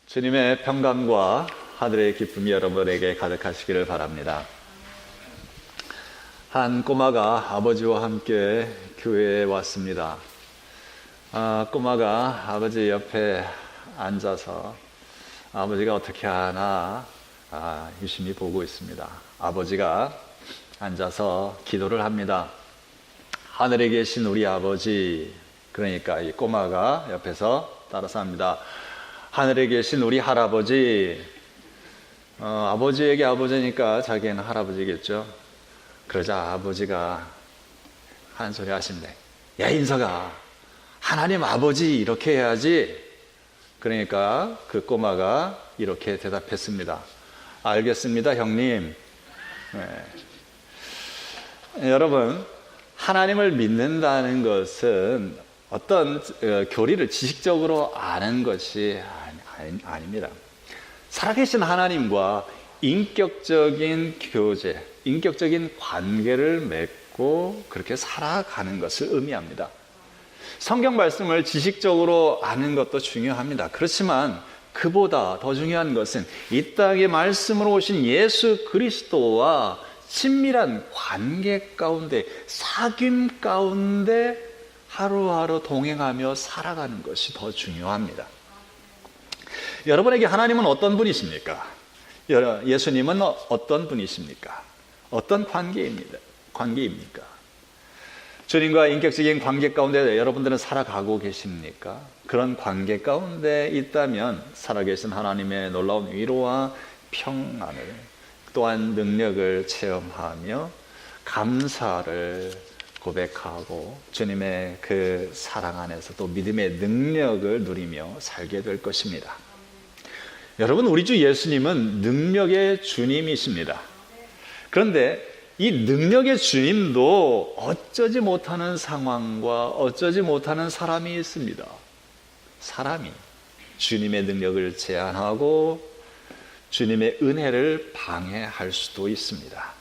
주님의 평강과 하늘의 기쁨이 여러분에게 가득하시기를 바랍니다. 한 꼬마가 아버지와 함께 교회에 왔습니다. 꼬마가 아버지 옆에 앉아서 아버지가 어떻게 하나 유심히 보고 있습니다. 아버지가 앉아서 기도를 합니다. 하늘에 계신 우리 아버지, 그러니까 이 꼬마가 옆에서 따라서 합니다. 하늘에 계신 우리 할아버지. 아버지에게 아버지니까 자기는 할아버지겠죠. 그러자 아버지가 한 소리 하신대. 야, 인석아, 하나님 아버지 이렇게 해야지. 그러니까 그 꼬마가 이렇게 대답했습니다. 알겠습니다, 형님. 여러분, 하나님을 믿는다는 것은 어떤 교리를 지식적으로 아는 것이 아닙니다. 살아계신 하나님과 인격적인 교제, 인격적인 관계를 맺고 그렇게 살아가는 것을 의미합니다. 성경 말씀을 지식적으로 아는 것도 중요합니다. 그렇지만 그보다 더 중요한 것은 이 땅에 말씀으로 오신 예수 그리스도와 친밀한 관계 가운데, 사귐 가운데 하루하루 동행하며 살아가는 것이 더 중요합니다. 여러분에게 하나님은 어떤 분이십니까? 예수님은 어떤 분이십니까? 어떤 관계입니까? 주님과 인격적인 관계 가운데 여러분들은 살아가고 계십니까? 그런 관계 가운데 있다면 살아계신 하나님의 놀라운 위로와 평안을, 또한 능력을 체험하며 감사를 고백하고 주님의 그 사랑 안에서 또 믿음의 능력을 누리며 살게 될 것입니다. 여러분, 우리 주 예수님은 능력의 주님이십니다. 그런데 이 능력의 주님도 어쩌지 못하는 상황과 어쩌지 못하는 사람이 있습니다. 사람이 주님의 능력을 제한하고 주님의 은혜를 방해할 수도 있습니다.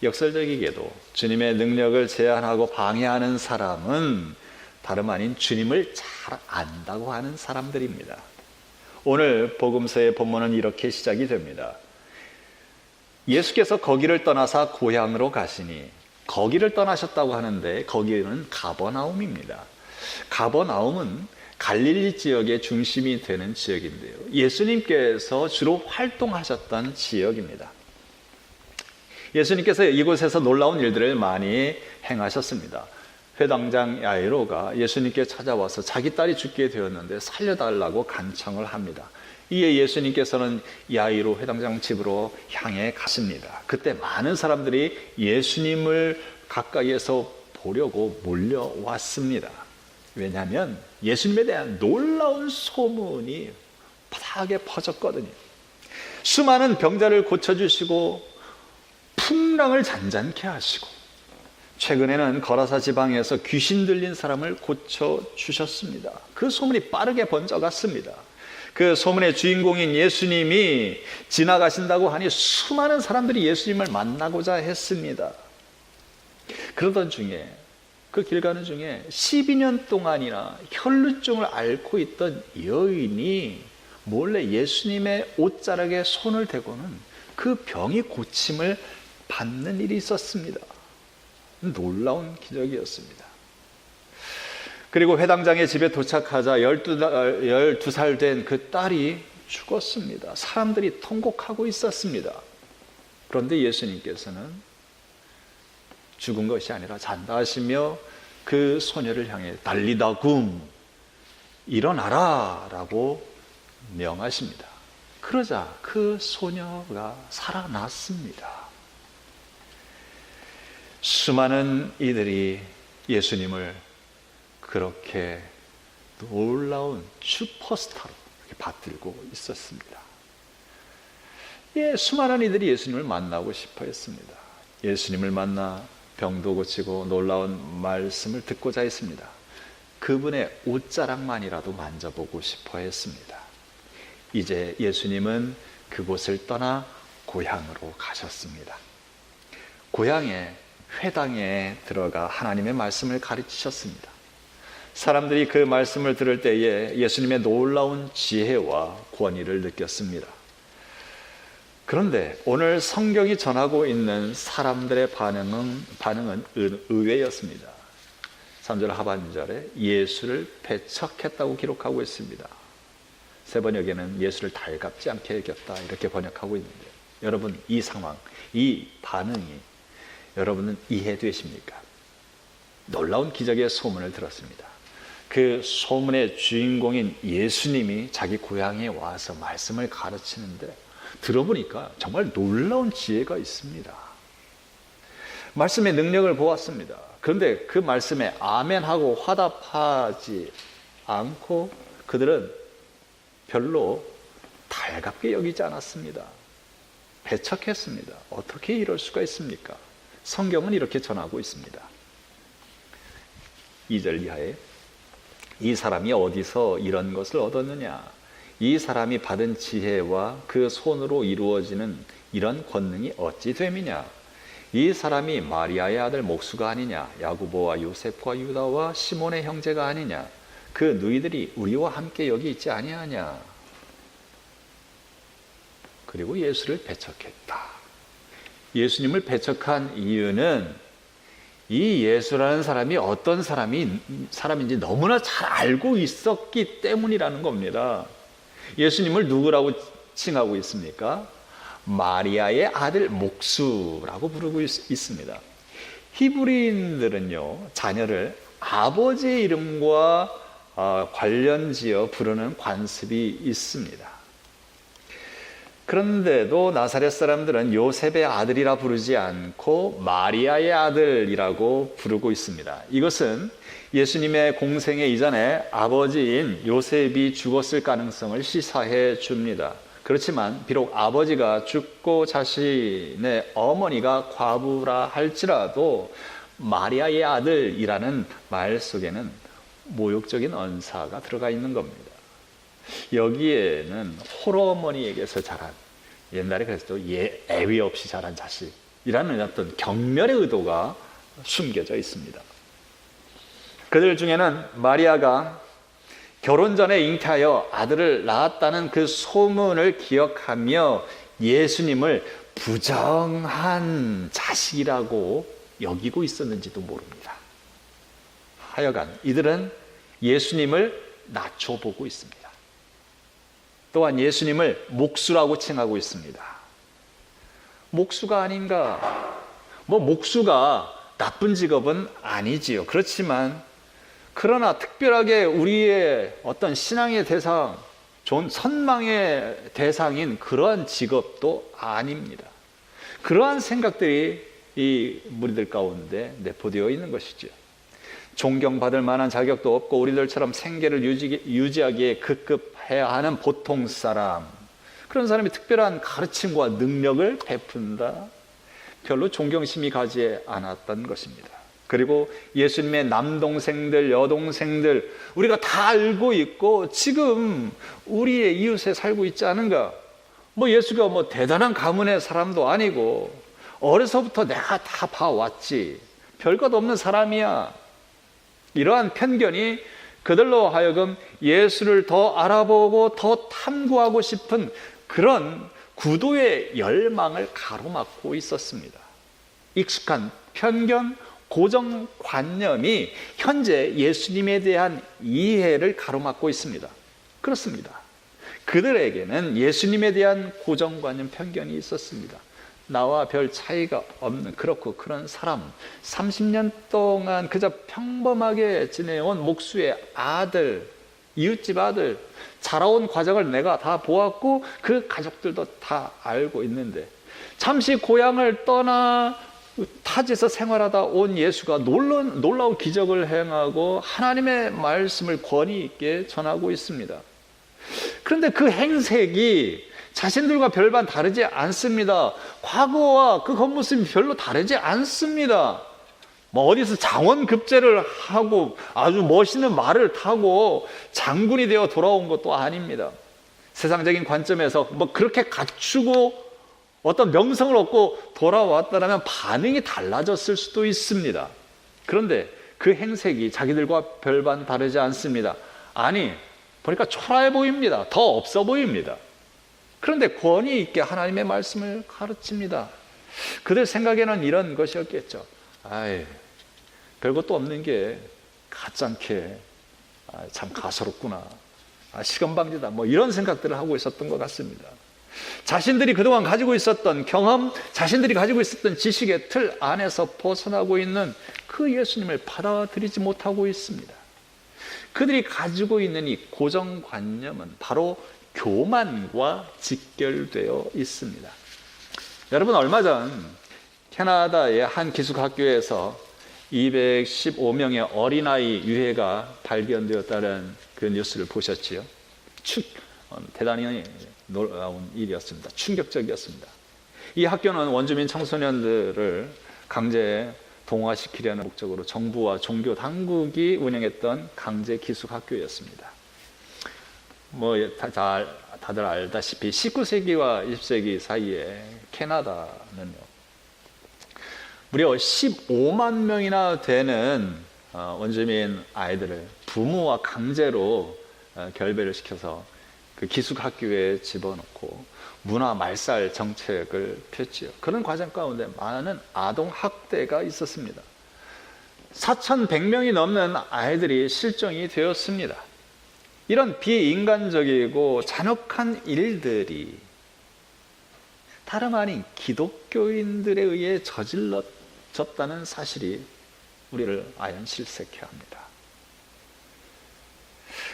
역설적이게도 주님의 능력을 제한하고 방해하는 사람은 다름 아닌 주님을 잘 안다고 하는 사람들입니다. 오늘 복음서의 본문은 이렇게 시작이 됩니다. 예수께서 거기를 떠나사 고향으로 가시니, 거기를 떠나셨다고 하는데 거기는 가버나움입니다. 가버나움은 갈릴리 지역의 중심이 되는 지역인데요, 예수님께서 주로 활동하셨던 지역입니다. 예수님께서 이곳에서 놀라운 일들을 많이 행하셨습니다. 회당장 야이로가 예수님께 찾아와서 자기 딸이 죽게 되었는데 살려달라고 간청을 합니다. 이에 예수님께서는 야이로 회당장 집으로 향해 가십니다. 그때 많은 사람들이 예수님을 가까이에서 보려고 몰려왔습니다. 왜냐하면 예수님에 대한 놀라운 소문이 바닥에 퍼졌거든요. 수많은 병자를 고쳐주시고 풍랑을 잔잔케 하시고, 최근에는 거라사 지방에서 귀신 들린 사람을 고쳐주셨습니다. 그 소문이 빠르게 번져갔습니다. 그 소문의 주인공인 예수님이 지나가신다고 하니 수많은 사람들이 예수님을 만나고자 했습니다. 그러던 중에, 그 길 가는 중에 12년 동안이나 혈루증을 앓고 있던 여인이 몰래 예수님의 옷자락에 손을 대고는 그 병이 고침을 받는 일이 있었습니다. 놀라운 기적이었습니다. 그리고 회당장의 집에 도착하자 12살 된 그 딸이 죽었습니다. 사람들이 통곡하고 있었습니다. 그런데 예수님께서는 죽은 것이 아니라 잔다 하시며 그 소녀를 향해 달리다 굼, 일어나라 라고 명하십니다. 그러자 그 소녀가 살아났습니다. 수많은 이들이 예수님을 그렇게 놀라운 슈퍼스타로 받들고 있었습니다. 수많은 이들이 예수님을 만나고 싶어 했습니다. 예수님을 만나 병도 고치고 놀라운 말씀을 듣고자 했습니다. 그분의 옷자락만이라도 만져보고 싶어 했습니다. 이제 예수님은 그곳을 떠나 고향으로 가셨습니다. 고향에, 회당에 들어가 하나님의 말씀을 가르치셨습니다. 사람들이 그 말씀을 들을 때에 예수님의 놀라운 지혜와 권위를 느꼈습니다. 그런데 오늘 성경이 전하고 있는 사람들의 반응은 의외였습니다. 3절 하반절에 예수를 배척했다고 기록하고 있습니다. 세 번역에는 예수를 달갑지 않게 여겼다 이렇게 번역하고 있는데, 여러분 이 상황, 이 반응이 여러분은 이해되십니까? 놀라운 기적의 소문을 들었습니다. 그 소문의 주인공인 예수님이 자기 고향에 와서 말씀을 가르치는데 들어보니까 정말 놀라운 지혜가 있습니다. 말씀의 능력을 보았습니다. 그런데 그 말씀에 아멘하고 화답하지 않고 그들은 별로 달갑게 여기지 않았습니다. 배척했습니다. 어떻게 이럴 수가 있습니까? 성경은 이렇게 전하고 있습니다. 2절 이하에 이 사람이 어디서 이런 것을 얻었느냐? 이 사람이 받은 지혜와 그 손으로 이루어지는 이런 권능이 어찌 됨이냐? 이 사람이 마리아의 아들 목수가 아니냐? 야고보와 요세프와 유다와 시몬의 형제가 아니냐? 그 너희들이 우리와 함께 여기 있지 아니하냐? 그리고 예수를 배척했다. 예수님을 배척한 이유는 이 예수라는 사람이 어떤 사람인지 너무나 잘 알고 있었기 때문이라는 겁니다. 예수님을 누구라고 칭하고 있습니까? 마리아의 아들 목수라고 부르고 있습니다. 히브리인들은요, 자녀를 아버지의 이름과 관련지어 부르는 관습이 있습니다. 그런데도 나사렛 사람들은 요셉의 아들이라 부르지 않고 마리아의 아들이라고 부르고 있습니다. 이것은 예수님의 공생애 이전에 아버지인 요셉이 죽었을 가능성을 시사해 줍니다. 그렇지만 비록 아버지가 죽고 자신의 어머니가 과부라 할지라도 마리아의 아들이라는 말 속에는 모욕적인 언사가 들어가 있는 겁니다. 여기에는 홀어머니에게서 자란, 옛날에 그랬죠, 애위 없이 자란 자식이라는 어떤 경멸의 의도가 숨겨져 있습니다. 그들 중에는 마리아가 결혼 전에 잉태하여 아들을 낳았다는 그 소문을 기억하며 예수님을 부정한 자식이라고 여기고 있었는지도 모릅니다. 하여간 이들은 예수님을 낮춰보고 있습니다. 또한 예수님을 목수라고 칭하고 있습니다. 목수가 아닌가? 목수가 나쁜 직업은 아니지요. 그렇지만 그러나 특별하게 우리의 어떤 신앙의 대상, 선망의 대상인 그러한 직업도 아닙니다. 그러한 생각들이 이 무리들 가운데 내포되어 있는 것이죠. 존경받을 만한 자격도 없고 우리들처럼 생계를 유지하기에 급급해야 하는 보통 사람, 그런 사람이 특별한 가르침과 능력을 베푼다, 별로 존경심이 가지 않았던 것입니다. 그리고 예수님의 남동생들, 여동생들, 우리가 다 알고 있고 지금 우리의 이웃에 살고 있지 않은가? 예수가 대단한 가문의 사람도 아니고 어려서부터 내가 다 봐왔지, 별것 없는 사람이야. 이러한 편견이 그들로 하여금 예수를 더 알아보고 더 탐구하고 싶은 그런 구도의 열망을 가로막고 있었습니다. 익숙한 편견, 고정관념이 현재 예수님에 대한 이해를 가로막고 있습니다. 그렇습니다. 그들에게는 예수님에 대한 고정관념, 편견이 있었습니다. 나와 별 차이가 없는 그런 사람, 30년 동안 그저 평범하게 지내온 목수의 아들, 이웃집 아들, 자라온 과정을 내가 다 보았고 그 가족들도 다 알고 있는데 잠시 고향을 떠나 타지에서 생활하다 온 예수가 놀라운 기적을 행하고 하나님의 말씀을 권위 있게 전하고 있습니다. 그런데 그 행색이 자신들과 별반 다르지 않습니다. 과거와 그 겉모습이 별로 다르지 않습니다. 어디서 장원급제를 하고 아주 멋있는 말을 타고 장군이 되어 돌아온 것도 아닙니다. 세상적인 관점에서 그렇게 갖추고 어떤 명성을 얻고 돌아왔다면 반응이 달라졌을 수도 있습니다. 그런데 그 행색이 자기들과 별반 다르지 않습니다. 아니, 보니까 초라해 보입니다. 더 없어 보입니다. 그런데 권위 있게 하나님의 말씀을 가르칩니다. 그들 생각에는 이런 것이었겠죠. 아이, 별것도 없는 게 가짜게 참 가소롭구나. 시건방지다. 뭐 이런 생각들을 하고 있었던 것 같습니다. 자신들이 그동안 가지고 있었던 경험, 자신들이 가지고 있었던 지식의 틀 안에서 벗어나고 있는 그 예수님을 받아들이지 못하고 있습니다. 그들이 가지고 있는 이 고정관념은 바로 교만과 직결되어 있습니다. 여러분, 얼마 전 캐나다의 한 기숙학교에서 215명의 어린아이 유해가 발견되었다는 그 뉴스를 보셨지요? 대단히 놀라운 일이었습니다. 충격적이었습니다. 이 학교는 원주민 청소년들을 강제 동화시키려는 목적으로 정부와 종교 당국이 운영했던 강제 기숙 학교였습니다. 다들 알다시피 19세기와 20세기 사이에 캐나다는요, 무려 15만 명이나 되는 원주민 아이들을 부모와 강제로 결배를 시켜서 그 기숙학교에 집어넣고 문화 말살 정책을 폈지요. 그런 과정 가운데 많은 아동 학대가 있었습니다. 4,100명이 넘는 아이들이 실종이 되었습니다. 이런 비인간적이고 잔혹한 일들이 다름 아닌 기독교인들에 의해 저질러졌다는 사실이 우리를 아연실색케 합니다.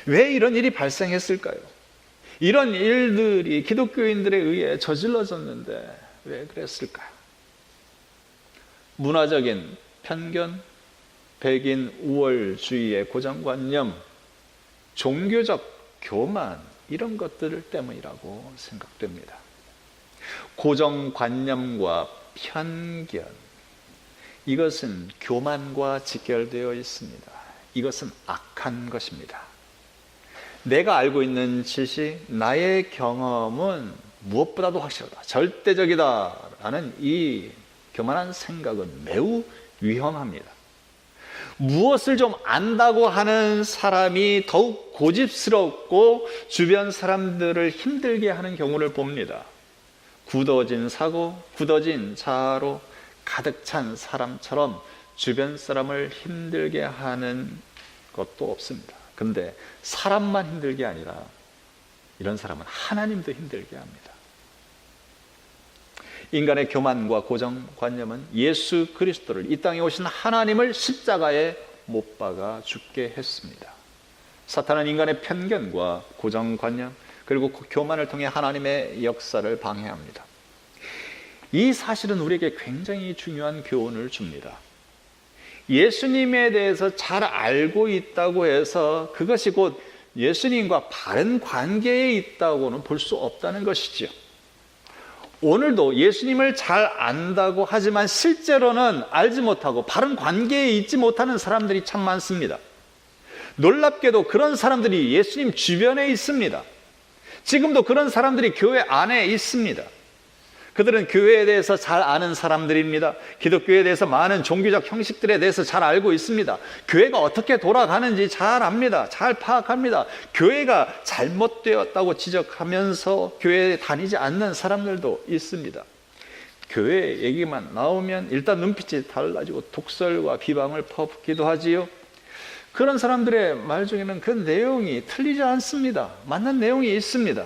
왜 이런 일이 발생했을까요? 이런 일들이 기독교인들에 의해 저질러졌는데 왜 그랬을까요? 문화적인 편견, 백인 우월주의의 고정관념, 종교적 교만, 이런 것들 때문이라고 생각됩니다. 고정관념과 편견, 이것은 교만과 직결되어 있습니다. 이것은 악한 것입니다. 내가 알고 있는 지식, 나의 경험은 무엇보다도 확실하다, 절대적이다 라는 이 교만한 생각은 매우 위험합니다. 무엇을 좀 안다고 하는 사람이 더욱 고집스럽고 주변 사람들을 힘들게 하는 경우를 봅니다. 굳어진 사고, 굳어진 자아로 가득 찬 사람처럼 주변 사람을 힘들게 하는 것도 없습니다. 그런데 사람만 힘들게 아니라 이런 사람은 하나님도 힘들게 합니다. 인간의 교만과 고정관념은 예수 그리스도를, 이 땅에 오신 하나님을 십자가에 못 박아 죽게 했습니다. 사탄은 인간의 편견과 고정관념 그리고 교만을 통해 하나님의 역사를 방해합니다. 이 사실은 우리에게 굉장히 중요한 교훈을 줍니다. 예수님에 대해서 잘 알고 있다고 해서 그것이 곧 예수님과 바른 관계에 있다고는 볼 수 없다는 것이죠. 오늘도 예수님을 잘 안다고 하지만 실제로는 알지 못하고 바른 관계에 있지 못하는 사람들이 참 많습니다. 놀랍게도 그런 사람들이 예수님 주변에 있습니다. 지금도 그런 사람들이 교회 안에 있습니다. 그들은 교회에 대해서 잘 아는 사람들입니다. 기독교에 대해서 많은 종교적 형식들에 대해서 잘 알고 있습니다. 교회가 어떻게 돌아가는지 잘 압니다. 잘 파악합니다. 교회가 잘못되었다고 지적하면서 교회에 다니지 않는 사람들도 있습니다. 교회 얘기만 나오면 일단 눈빛이 달라지고 독설과 비방을 퍼붓기도 하지요. 그런 사람들의 말 중에는 그 내용이 틀리지 않습니다. 맞는 내용이 있습니다.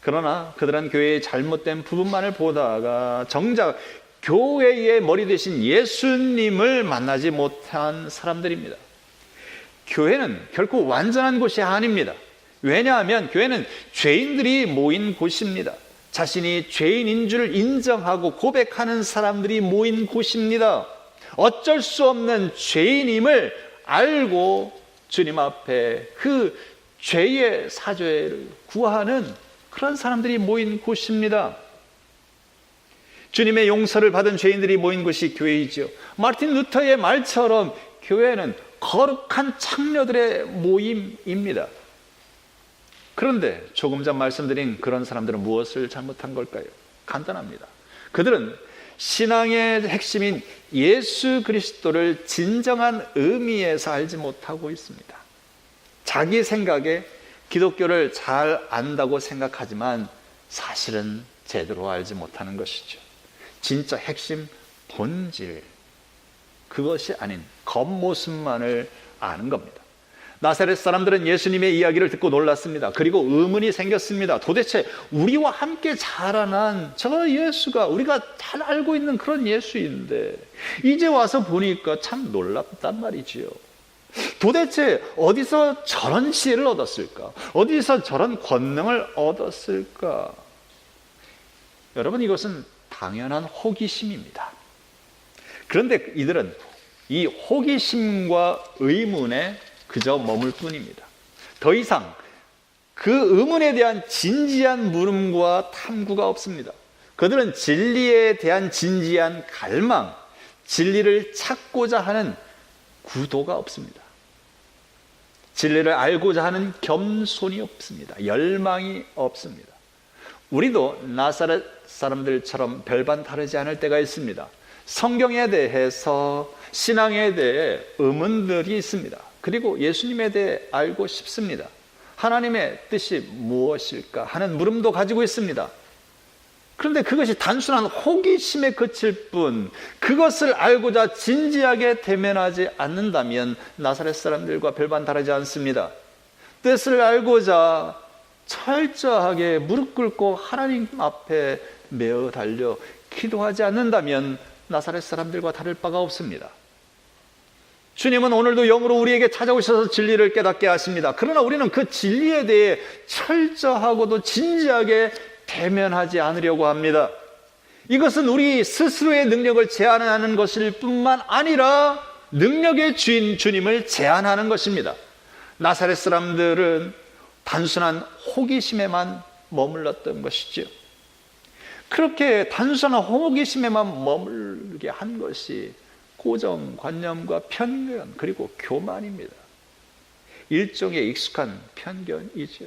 그러나 그들은 교회의 잘못된 부분만을 보다가 정작 교회의 머리 대신 예수님을 만나지 못한 사람들입니다. 교회는 결코 완전한 곳이 아닙니다. 왜냐하면 교회는 죄인들이 모인 곳입니다. 자신이 죄인인 줄 인정하고 고백하는 사람들이 모인 곳입니다. 어쩔 수 없는 죄인임을 알고 주님 앞에 그 죄의 사죄를 구하는 그런 사람들이 모인 곳입니다. 주님의 용서를 받은 죄인들이 모인 곳이 교회이죠. 마르틴 루터의 말처럼 교회는 거룩한 창녀들의 모임입니다. 그런데 조금 전 말씀드린 그런 사람들은 무엇을 잘못한 걸까요? 간단합니다. 그들은 신앙의 핵심인 예수 그리스도를 진정한 의미에서 알지 못하고 있습니다. 자기 생각에 기독교를 잘 안다고 생각하지만 사실은 제대로 알지 못하는 것이죠. 진짜 핵심, 본질, 그것이 아닌 겉모습만을 아는 겁니다. 나사렛 사람들은 예수님의 이야기를 듣고 놀랐습니다. 그리고 의문이 생겼습니다. 도대체 우리와 함께 자라난 저 예수가 우리가 잘 알고 있는 그런 예수인데 이제 와서 보니까 참 놀랍단 말이지요. 도대체 어디서 저런 지혜를 얻었을까? 어디서 저런 권능을 얻었을까? 여러분, 이것은 당연한 호기심입니다. 그런데 이들은 이 호기심과 의문에 그저 머물 뿐입니다. 더 이상 그 의문에 대한 진지한 물음과 탐구가 없습니다. 그들은 진리에 대한 진지한 갈망, 진리를 찾고자 하는 구도가 없습니다. 진리를 알고자 하는 겸손이 없습니다. 열망이 없습니다. 우리도 나사렛 사람들처럼 별반 다르지 않을 때가 있습니다. 성경에 대해서, 신앙에 대해 의문들이 있습니다. 그리고 예수님에 대해 알고 싶습니다. 하나님의 뜻이 무엇일까 하는 물음도 가지고 있습니다. 그런데 그것이 단순한 호기심에 그칠 뿐, 그것을 알고자 진지하게 대면하지 않는다면 나사렛 사람들과 별반 다르지 않습니다. 뜻을 알고자 철저하게 무릎 꿇고 하나님 앞에 메어 달려 기도하지 않는다면 나사렛 사람들과 다를 바가 없습니다. 주님은 오늘도 영으로 우리에게 찾아오셔서 진리를 깨닫게 하십니다. 그러나 우리는 그 진리에 대해 철저하고도 진지하게 대면하지 않으려고 합니다. 이것은 우리 스스로의 능력을 제한하는 것일 뿐만 아니라 능력의 주인 주님을 제한하는 것입니다. 나사렛 사람들은 단순한 호기심에만 머물렀던 것이죠. 그렇게 단순한 호기심에만 머물게 한 것이 고정관념과 편견, 그리고 교만입니다. 일종의 익숙한 편견이죠.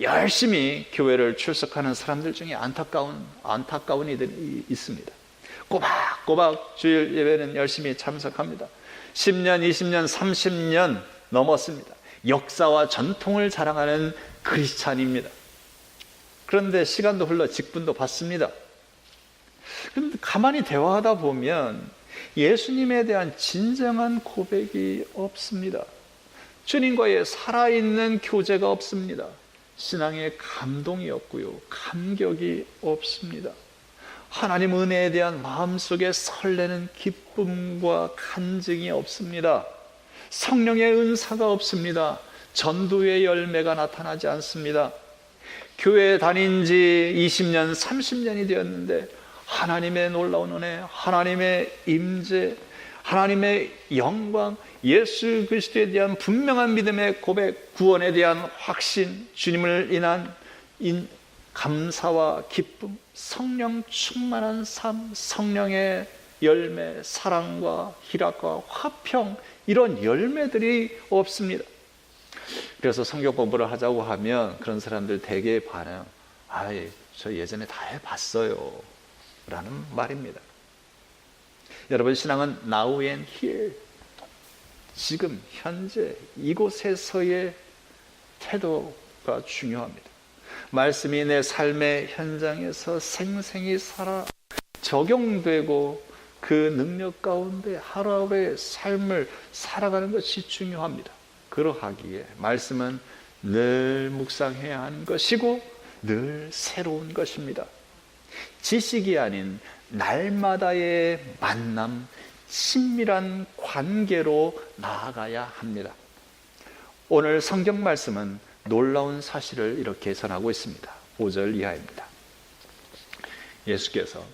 열심히 교회를 출석하는 사람들 중에 안타까운 이들이 있습니다. 꼬박꼬박 주일 예배는 열심히 참석합니다. 10년, 20년, 30년 넘었습니다. 역사와 전통을 자랑하는 크리스찬입니다. 그런데 시간도 흘러 직분도 받습니다. 그런데 가만히 대화하다 보면 예수님에 대한 진정한 고백이 없습니다. 주님과의 살아있는 교제가 없습니다. 신앙의 감동이 없고요, 감격이 없습니다. 하나님 은혜에 대한 마음속에 설레는 기쁨과 간증이 없습니다. 성령의 은사가 없습니다. 전도의 열매가 나타나지 않습니다. 교회 다닌 지 20년, 30년이 되었는데 하나님의 놀라운 은혜, 하나님의 임재, 하나님의 영광, 예수 그리스도에 대한 분명한 믿음의 고백, 구원에 대한 확신, 주님을 인한 감사와 기쁨, 성령 충만한 삶, 성령의 열매, 사랑과 희락과 화평, 이런 열매들이 없습니다. 그래서 성경 공부를 하자고 하면 그런 사람들 대개 반응, 저 예전에 다 해봤어요 라는 말입니다. 여러분, 신앙은 now and here, 지금 현재 이곳에서의 태도가 중요합니다. 말씀이 내 삶의 현장에서 생생히 살아 적용되고 그 능력 가운데 하루하루의 삶을 살아가는 것이 중요합니다. 그러하기에 말씀은 늘 묵상해야 하는 것이고 늘 새로운 것입니다. 지식이 아닌 날마다의 만남, 친밀한 관계로 나아가야 합니다. 오늘 성경 말씀은 놀라운 사실을 이렇게 전하고 있습니다. 5절 이하입니다. 예수께서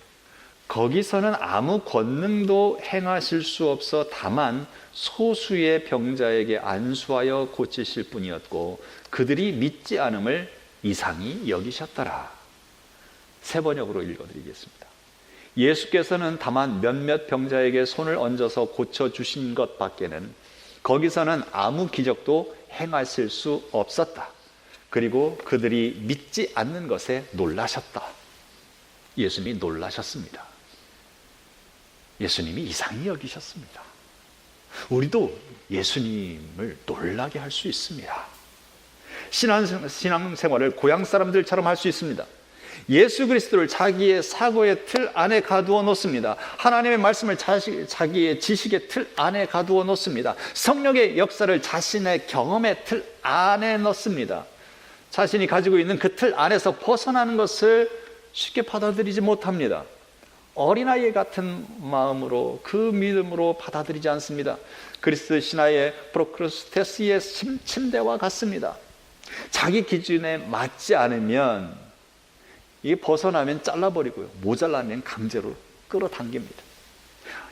거기서는 아무 권능도 행하실 수 없어 다만 소수의 병자에게 안수하여 고치실 뿐이었고 그들이 믿지 않음을 이상히 여기셨더라. 세 번역으로 읽어드리겠습니다. 예수께서는 다만 몇몇 병자에게 손을 얹어서 고쳐주신 것밖에는 거기서는 아무 기적도 행하실 수 없었다. 그리고 그들이 믿지 않는 것에 놀라셨다. 예수님이 놀라셨습니다. 예수님이 이상히 여기셨습니다. 우리도 예수님을 놀라게 할 수 있습니다. 신앙생활을 고향 사람들처럼 할 수 있습니다. 예수 그리스도를 자기의 사고의 틀 안에 가두어 놓습니다. 하나님의 말씀을 자기의 지식의 틀 안에 가두어 놓습니다. 성령의 역사를 자신의 경험의 틀 안에 넣습니다. 자신이 가지고 있는 그 틀 안에서 벗어나는 것을 쉽게 받아들이지 못합니다. 어린아이 같은 마음으로, 그 믿음으로 받아들이지 않습니다. 그리스도 신화의 프로크루스테스의 침대와 같습니다. 자기 기준에 맞지 않으면, 이게 벗어나면 잘라버리고요, 모자라면 강제로 끌어당깁니다.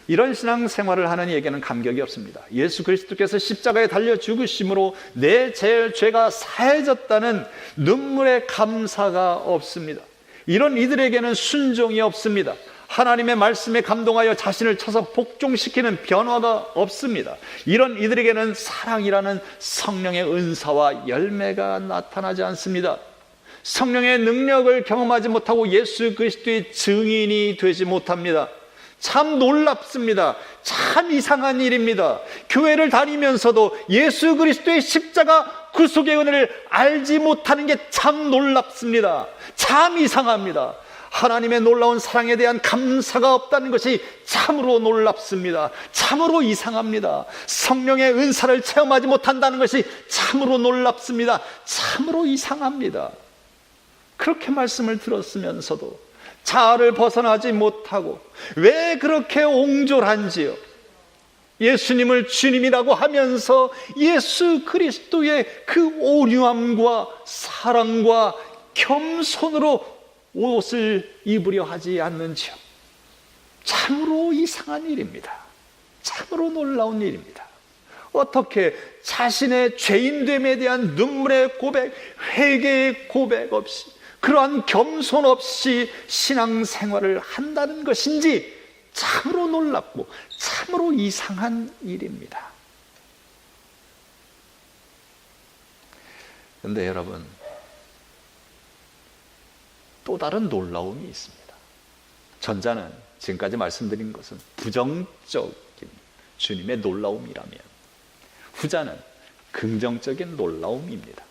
이런 신앙생활을 하는 이에게는 감격이 없습니다. 예수 그리스도께서 십자가에 달려 죽으심으로 내 죄가 사해졌다는 눈물의 감사가 없습니다. 이런 이들에게는 순종이 없습니다. 하나님의 말씀에 감동하여 자신을 쳐서 복종시키는 변화가 없습니다. 이런 이들에게는 사랑이라는 성령의 은사와 열매가 나타나지 않습니다. 성령의 능력을 경험하지 못하고 예수 그리스도의 증인이 되지 못합니다. 참 놀랍습니다. 참 이상한 일입니다. 교회를 다니면서도 예수 그리스도의 십자가 구속의 은혜를 알지 못하는 게 참 놀랍습니다. 참 이상합니다. 하나님의 놀라운 사랑에 대한 감사가 없다는 것이 참으로 놀랍습니다. 참으로 이상합니다. 성령의 은사를 체험하지 못한다는 것이 참으로 놀랍습니다. 참으로 이상합니다. 그렇게 말씀을 들었으면서도 자아를 벗어나지 못하고 왜 그렇게 옹졸한지요? 예수님을 주님이라고 하면서 예수 그리스도의 그 온유함과 사랑과 겸손으로 옷을 입으려 하지 않는지요? 참으로 이상한 일입니다. 참으로 놀라운 일입니다. 어떻게 자신의 죄인됨에 대한 눈물의 고백, 회개의 고백 없이, 그러한 겸손 없이 신앙생활을 한다는 것인지 참으로 놀랍고 참으로 이상한 일입니다. 그런데 여러분, 또 다른 놀라움이 있습니다. 전자는 지금까지 말씀드린 것은 부정적인 주님의 놀라움이라면, 후자는 긍정적인 놀라움입니다.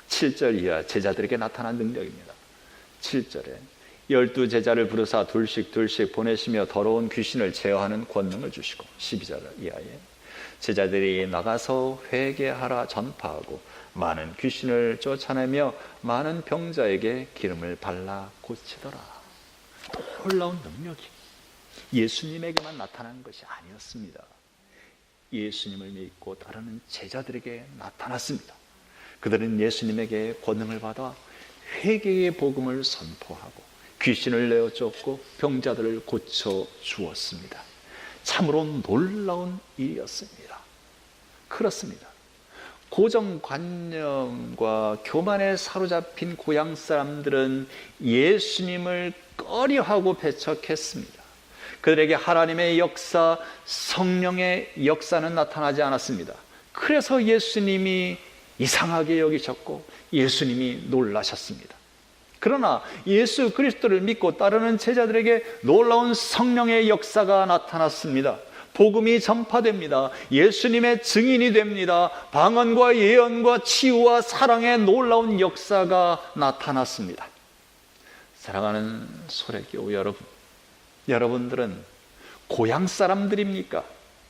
7절 이하 제자들에게 나타난 능력입니다. 7절에 12제자를 부르사 둘씩 보내시며 더러운 귀신을 제어하는 권능을 주시고, 12절 이하에 제자들이 나가서 회개하라 전파하고 많은 귀신을 쫓아내며 많은 병자에게 기름을 발라 고치더라. 놀라운 능력이 예수님에게만 나타난 것이 아니었습니다. 예수님을 믿고 따르는 제자들에게 나타났습니다. 그들은 예수님에게 권능을 받아 회개의 복음을 선포하고 귀신을 내어 쫓고 병자들을 고쳐 주었습니다. 참으로 놀라운 일이었습니다. 그렇습니다. 고정관념과 교만에 사로잡힌 고향 사람들은 예수님을 꺼려하고 배척했습니다. 그들에게 하나님의 역사, 성령의 역사는 나타나지 않았습니다. 그래서 예수님이 이상하게 여기셨고 예수님이 놀라셨습니다. 그러나 예수 그리스도를 믿고 따르는 제자들에게 놀라운 성령의 역사가 나타났습니다. 복음이 전파됩니다. 예수님의 증인이 됩니다. 방언과 예언과 치유와 사랑의 놀라운 역사가 나타났습니다. 사랑하는 소래교우 여러분, 여러분들은 고향 사람들입니까?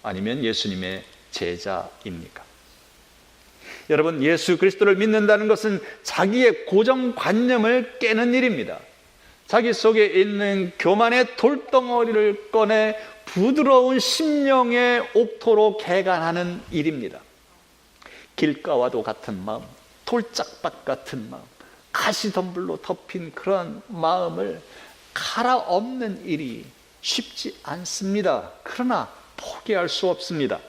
아니면 예수님의 제자입니까? 여러분, 예수 그리스도를 믿는다는 것은 자기의 고정관념을 깨는 일입니다. 자기 속에 있는 교만의 돌덩어리를 꺼내 부드러운 심령의 옥토로 개간하는 일입니다. 길가와도 같은 마음, 돌짝밭 같은 마음, 가시덤불로 덮인 그런 마음을 갈아엎는 일이 쉽지 않습니다. 그러나 포기할 수 없습니다.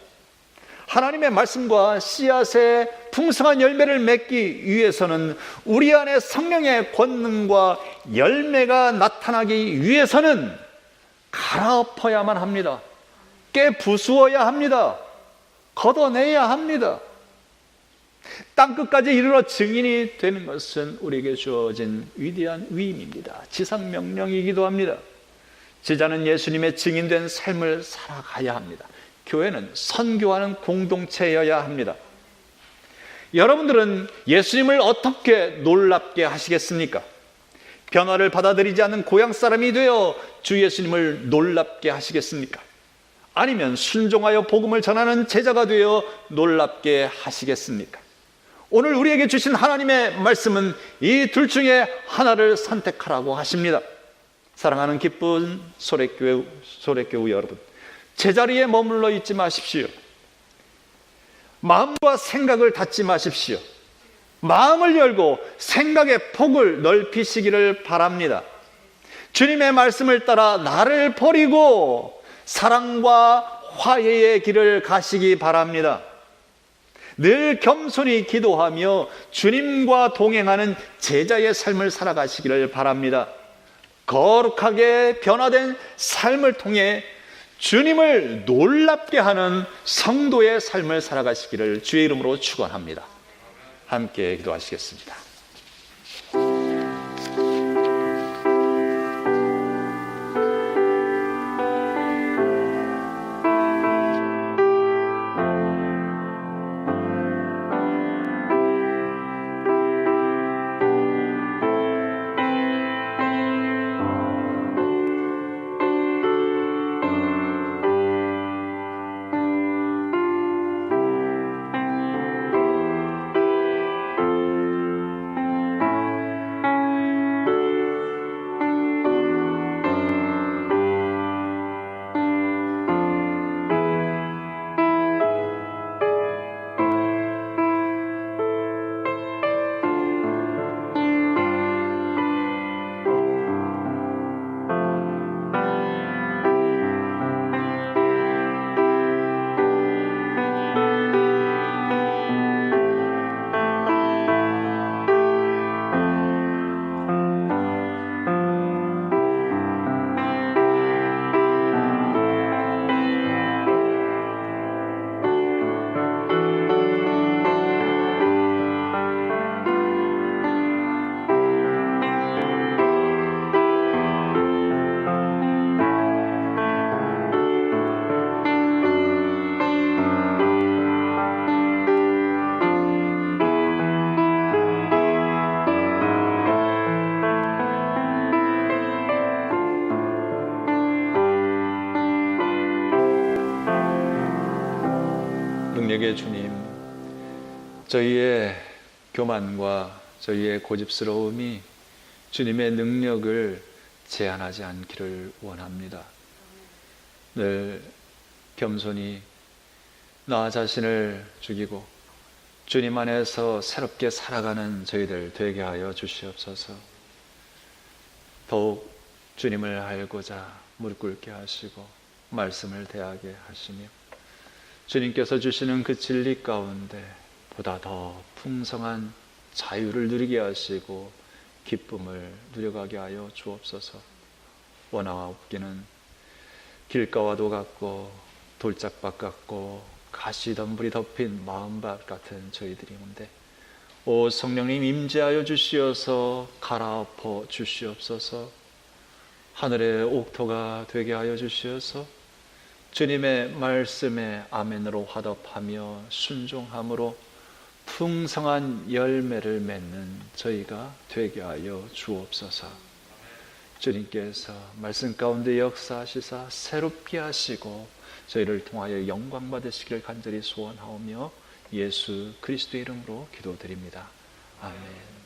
하나님의 말씀과 씨앗의 풍성한 열매를 맺기 위해서는, 우리 안에 성령의 권능과 열매가 나타나기 위해서는 갈아엎어야만 합니다. 깨부수어야 합니다. 걷어내야 합니다. 땅끝까지 이르러 증인이 되는 것은 우리에게 주어진 위대한 위임입니다. 지상명령이기도 합니다. 제자는 예수님의 증인된 삶을 살아가야 합니다. 교회는 선교하는 공동체여야 합니다. 여러분들은 예수님을 어떻게 놀랍게 하시겠습니까? 변화를 받아들이지 않는 고향 사람이 되어 주 예수님을 놀랍게 하시겠습니까? 아니면 순종하여 복음을 전하는 제자가 되어 놀랍게 하시겠습니까? 오늘 우리에게 주신 하나님의 말씀은 이 둘 중에 하나를 선택하라고 하십니다. 사랑하는 기쁜 소래교우 여러분, 제자리에 머물러 있지 마십시오. 마음과 생각을 닫지 마십시오. 마음을 열고 생각의 폭을 넓히시기를 바랍니다. 주님의 말씀을 따라 나를 버리고 사랑과 화해의 길을 가시기 바랍니다. 늘 겸손히 기도하며 주님과 동행하는 제자의 삶을 살아가시기를 바랍니다. 거룩하게 변화된 삶을 통해 주님을 놀랍게 하는 성도의 삶을 살아가시기를 주의 이름으로 축원합니다. 함께 기도하시겠습니다. 능력의 주님, 저희의 교만과 저희의 고집스러움이 주님의 능력을 제한하지 않기를 원합니다. 늘 겸손히 나 자신을 죽이고 주님 안에서 새롭게 살아가는 저희들 되게 하여 주시옵소서. 더욱 주님을 알고자 무릎 꿇게 하시고 말씀을 대하게 하시며 주님께서 주시는 그 진리 가운데 보다 더 풍성한 자유를 누리게 하시고 기쁨을 누려가게 하여 주옵소서. 원하와 없기는 길가와도 같고 돌짝밭 같고 가시덤불이 덮인 마음밭 같은 저희들이온데 오 성령님 임재하여 주시어서 갈아엎어 주시옵소서. 하늘의 옥토가 되게 하여 주시어서 주님의 말씀에 아멘으로 화답하며 순종함으로 풍성한 열매를 맺는 저희가 되게 하여 주옵소서. 주님께서 말씀 가운데 역사하시사 새롭게 하시고 저희를 통하여 영광 받으시기를 간절히 소원하오며 예수 그리스도의 이름으로 기도드립니다. 아멘.